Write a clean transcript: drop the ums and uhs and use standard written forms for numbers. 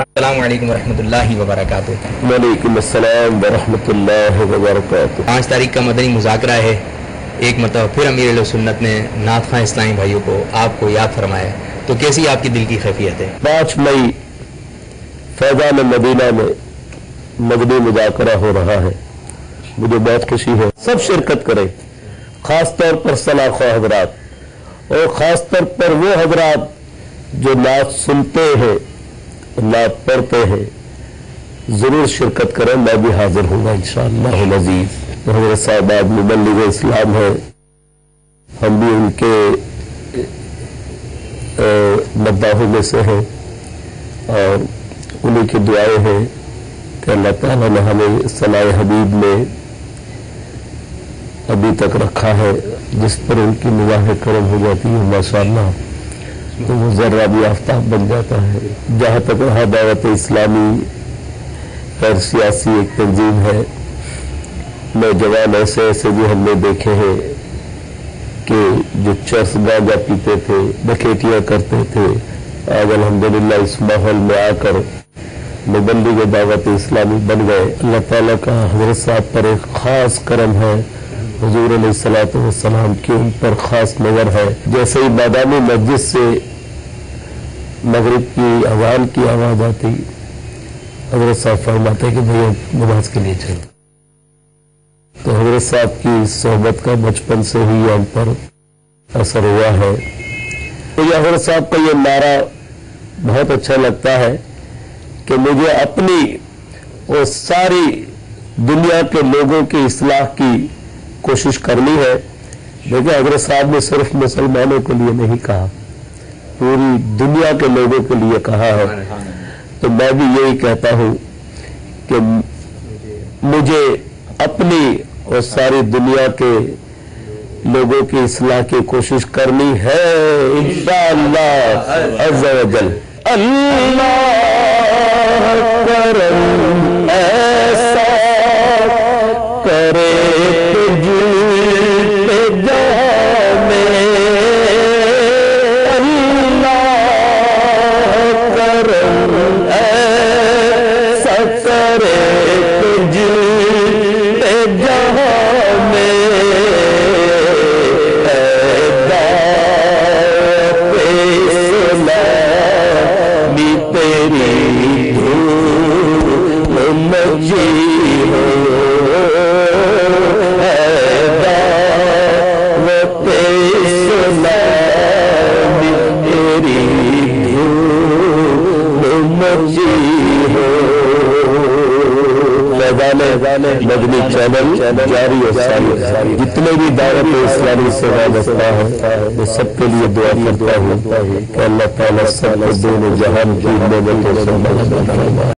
السلام علیکم ورحمۃ اللہ وبرکاتہ۔ وعلیکم السلام ورحمۃ اللہ وبرکاتہ۔ 5 تاریخ کا مدنی مذاکرہ ہے۔ ایک مرتبہ پھر امیر اہل سنت نے نعت خواں اسلامی بھائیوں کو آپ کو یاد فرمایا، تو کیسی آپ کی دل کی خیفیت ہے؟ 5 مئی فیضان مدینہ میں مدنی مذاکرہ ہو رہا ہے، مجھے بہت خوشی ہے، سب شرکت کریں، خاص طور پر صلاح خواہ حضرات، اور خاص طور پر وہ حضرات جو نعت سنتے ہیں، نعت پڑھتے ہیں، ضرور شرکت کریں۔ میں بھی حاضر ہوں گا انشاءاللہ العزیز۔ حضرت صاحب مبلغ اسلام ہیں، ہم بھی ان کے مداحوں میں سے ہیں، اور انہیں کی دعائیں ہیں کہ اللہ تعالیٰ نے ہمیں صلاح حبیب میں ابھی تک رکھا ہے، جس پر ان کی نگاہ کرم ہو جاتی ہے ماشاءاللہ، تو وہ ذرہ بھی آفتاب بن جاتا ہے۔ جہاں تک رہا دعوت اسلامی غیر سیاسی ایک تنظیم ہے، نوجوان ایسے ایسے بھی ہم نے دیکھے ہیں کہ جو چرس گانجا پیتے تھے، ڈکیتیاں کرتے تھے، آج الحمدللہ اس ماحول میں آ کر مبلغ دعوت اسلامی بن گئے۔ اللہ تعالیٰ کا حضرت صاحب پر ایک خاص کرم ہے، حضور علیہ الصلوۃ والسلام کی ان پر خاص نظر ہے۔ جیسے ہی بادامی مسجد سے مغرب کی اذان کی آواز آتی، حضرت صاحب فرماتے کہ بھئی نماز کے لیے چلو۔ تو حضرت صاحب کی صحبت کا بچپن سے ہی ہم پر اثر ہوا ہے۔ تو یہ حضرت صاحب کا یہ نعرہ بہت اچھا لگتا ہے کہ مجھے اپنی اور ساری دنیا کے لوگوں کی اصلاح کی کوشش کرنی ہے۔ دیکھیں حضرت صاحب نے صرف مسلمانوں کے لیے نہیں کہا، پوری دنیا کے لوگوں کے لیے کہا ہے۔ تو میں بھی یہی کہتا ہوں کہ مجھے اپنی اور ساری دنیا کے لوگوں کی اصلاح کی کوشش کرنی ہے انشاءاللہ عز و جل۔ اللہ کرم ایسا کرے مدنی چینل جاری اور ساری جتنے بھی دعوت اسلامی سے وابستہ ہیں وہ سب کے لیے دعا کرتا ہوں کہ اللہ تعالیٰ سب کو دونوں جہان کی نعمتوں سے محفوظ فرمائے۔